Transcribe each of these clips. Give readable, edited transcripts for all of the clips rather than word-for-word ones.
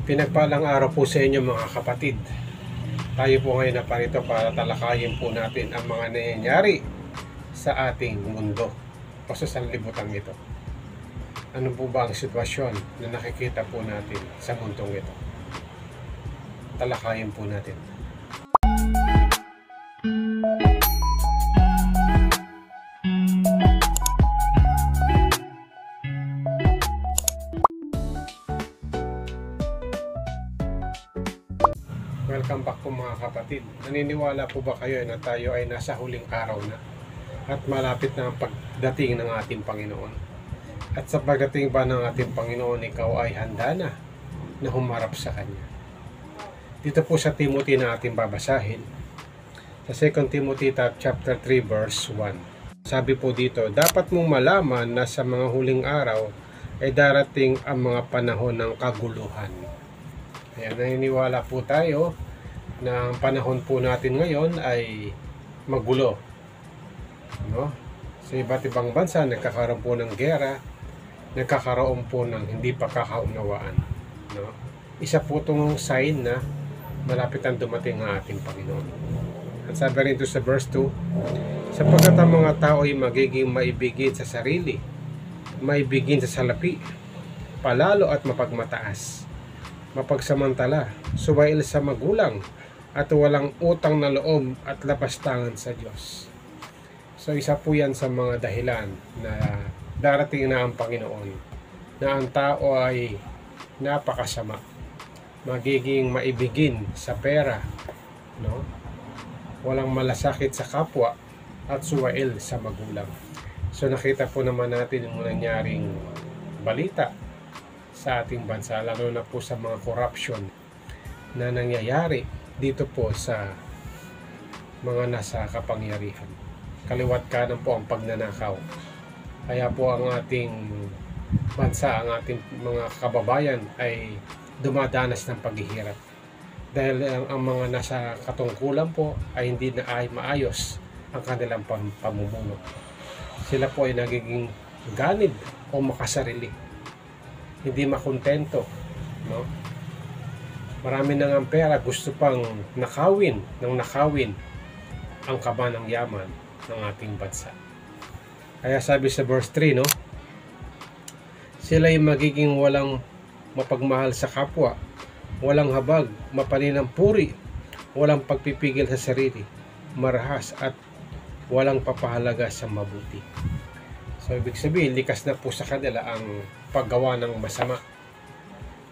Pinagpalang araw po sa inyo mga kapatid. Tayo po ngayon na parito para talakayin po natin ang mga nangyayari sa ating mundo o sa sanlibutan ito. Ano po ba ang sitwasyon na nakikita po natin sa mundong ito? Talakayin po natin. Welcome back po mga kapatid. Naniniwala po ba kayo na tayo ay nasa huling araw na at malapit na ang pagdating ng ating Panginoon? At sa pagdating ba ng ating Panginoon, ikaw ay handa na humarap sa Kanya? Dito po sa Timothy na ating babasahin, sa 2 Timothy chapter 3 verse 1. Sabi po dito, dapat mong malaman na sa mga huling araw ay darating ang mga panahon ng kaguluhan. Ayan, naniniwala po tayo na ang panahon po natin ngayon ay magulo, no? Sa iba't ibang bansa nagkakaroon po ng giyera, nagkakaroon po ng hindi pagkakaunawaan, no? Isa po itong sign na malapit ang dumating ang ating Panginoon. At sabi rin ito sa verse 2, sapagkat ang mga tao ay magiging maibigin sa sarili, maibigin sa salapi, palalo at mapagmataas, mapagsamantala, suwail sa magulang, at walang utang na loob at lapastangan sa Diyos. So isa po yan sa mga dahilan na darating na ang Panginoon, na ang tao ay napakasama, magiging maibigin sa pera, no? Walang malasakit sa kapwa at suwail sa magulang. So nakita po naman natin yung nangyaring balita sa ating bansa, lalo na po sa mga corruption na nangyayari dito po sa mga nasa kapangyarihan. Kaliwat kanan po ang pagnanakaw. Kaya po ang ating bansa, ang ating mga kababayan ay dumadanas ng paghihirap. Dahil ang mga nasa katungkulan po ay hindi na ay maayos ang kanilang pamumuno. Sila po ay nagiging ganid o makasarili, hindi makontento, no? Marami nang ang pera, gusto pang nakawin ang kaba ng yaman ng ating bansa. Kaya sabi sa verse 3, no? Sila ay magiging walang mapagmahal sa kapwa, walang habag, mapaninang puri, walang pagpipigil sa sarili, marahas at walang papahalaga sa mabuti. So ibig sabihin, likas na po sa kanila ang paggawa ng masama,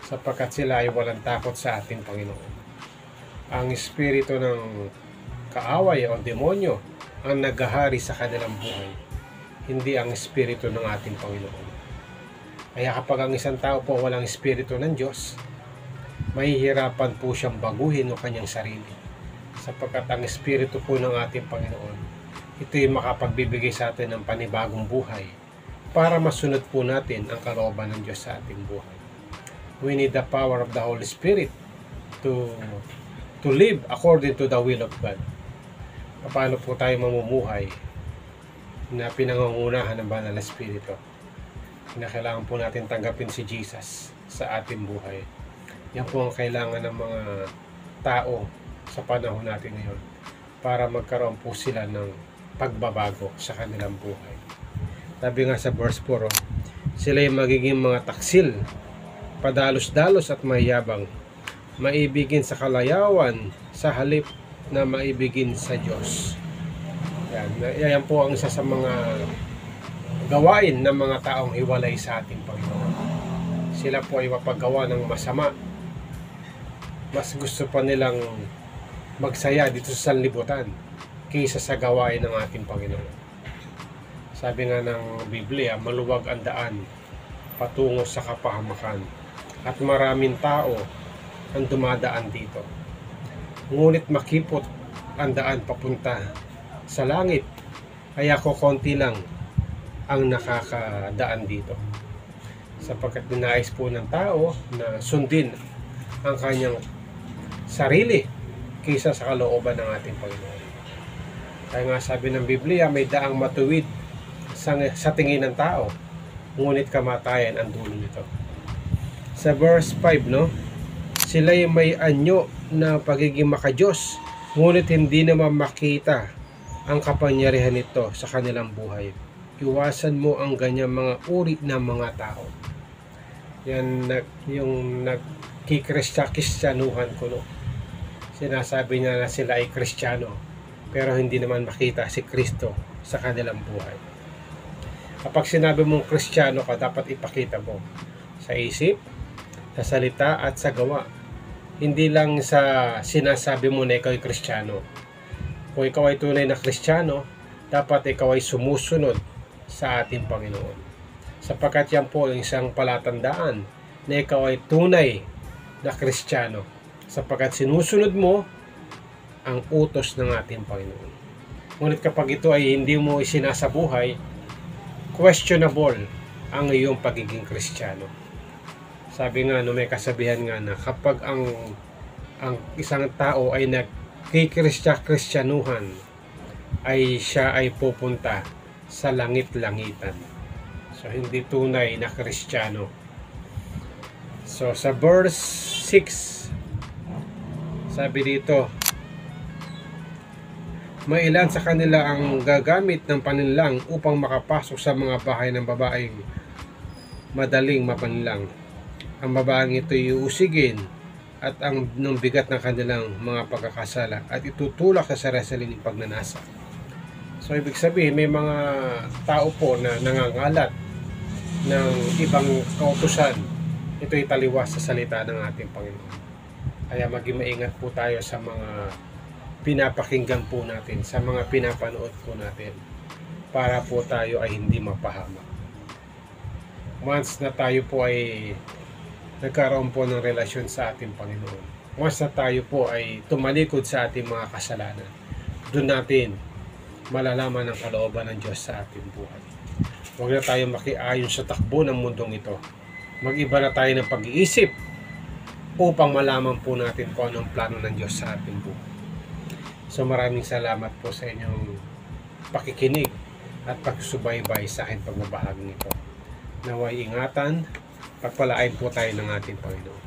sapagkat sila ay walang takot sa ating Panginoon. Ang espiritu ng kaaway o demonyo ang naghahari sa kanilang buhay, hindi ang espiritu ng ating Panginoon. Kaya kapag ang isang tao po walang espiritu ng Diyos, mahihirapan po siyang baguhin ang kanyang sarili, sapagkat ang espiritu po ng ating Panginoon, ito ay makapagbibigay sa atin ng panibagong buhay para masunod po natin ang kalooban ng Diyos sa ating buhay. We need the power of the Holy Spirit to live according to the will of God. Paano po tayo mamumuhay na pinangungunahan ng Banal na Espiritu? Kailangan po natin tanggapin si Jesus sa ating buhay. Yan po ang kailangan ng mga tao sa panahon natin ngayon para magkaroon po sila ng pagbabago sa kanilang buhay. Sabi nga sa verse 4, sila ay magiging mga taksil, padalos-dalos at mayabang, maibigin sa kalayawan sa halip na maibigin sa Diyos. Yan po ang isa sa mga gawain ng mga taong hiwalay sa ating Panginoon. Sila po ay mapagawa ng masama. Mas gusto pa nilang magsaya dito sa sanlibutan kaysa sa gawain ng ating Panginoon. Sabi nga ng Biblia, maluwag ang daan patungo sa kapahamakan at maraming tao ang dumadaan dito. Ngunit makipot ang daan papunta sa langit, kaya konti lang ang nakakadaan dito. Sapagkat dinais po ng tao na sundin ang kanyang sarili kaysa sa kalooban ng ating Panginoon. Kaya nga sabi ng Biblia, may daang matuwid sa tingin ng tao, ngunit kamatayan ang dulo nito. Sa verse 5, no? Sila'y may anyo na pagiging makadiyos, ngunit hindi naman makita ang kapangyarihan nito sa kanilang buhay. Iwasan mo ang ganyang mga uri ng mga tao. Yan yung nagkikristyanuhan ko, no? Sinasabi niya na sila ay Kristiyano, pero hindi naman makita si Kristo sa kanilang buhay. Kapag sinabi mong Kristiyano ka, dapat ipakita mo sa isip, sa salita at sa gawa. Hindi lang sa sinasabi mo na ikaw ay Kristiyano. Kung ikaw ay tunay na Kristiyano, dapat ikaw ay sumusunod sa ating Panginoon. Sapagkat yan po ang isang palatandaan na ikaw ay tunay na Kristiyano. Sapagkat sinusunod mo ang utos ng ating Panginoon. Ngunit kapag ito ay hindi mo isinasabuhay, questionable ang iyong pagiging Kristiyano. Sabi nga, no, may kasabihan nga na kapag ang isang tao ay nagkikristyanuhan, ay siya ay pupunta sa langit-langitan. So, hindi tunay na Kristiyano. So, sa verse 6, sabi dito, may ilan sa kanila ang gagamit ng paninlang upang makapasok sa mga bahay ng babaeng madaling mapanlang. Ang babaeng ito iusigin at ang ng bigat ng kanilang mga pagkakasala at itutulak sa sariling pagnanasa. So, ibig sabihin, may mga tao po na nangangalat ng ibang kautusan. Ito'y taliwas sa salita ng ating Panginoon. Kaya maging maingat po tayo sa mga pinapakinggan po natin, sa mga pinapanood po natin, para po tayo ay hindi mapahamak. Once na tayo po ay nagkaroon po ng relasyon sa ating Panginoon, once na tayo po ay tumalikod sa ating mga kasalanan, doon natin malalaman ang kalooban ng Diyos sa ating buhay. Huwag na tayo makiayon sa takbo ng mundong ito. Mag-iba na tayo ng pag-iisip upang malaman po natin kung anong plano ng Diyos sa ating buhay. So, maraming salamat po sa inyong pakikinig at pagsubaybay sa aking pagbabahagi nito. Naway ingatan, pagpalain po tayo ng ating Panginoon.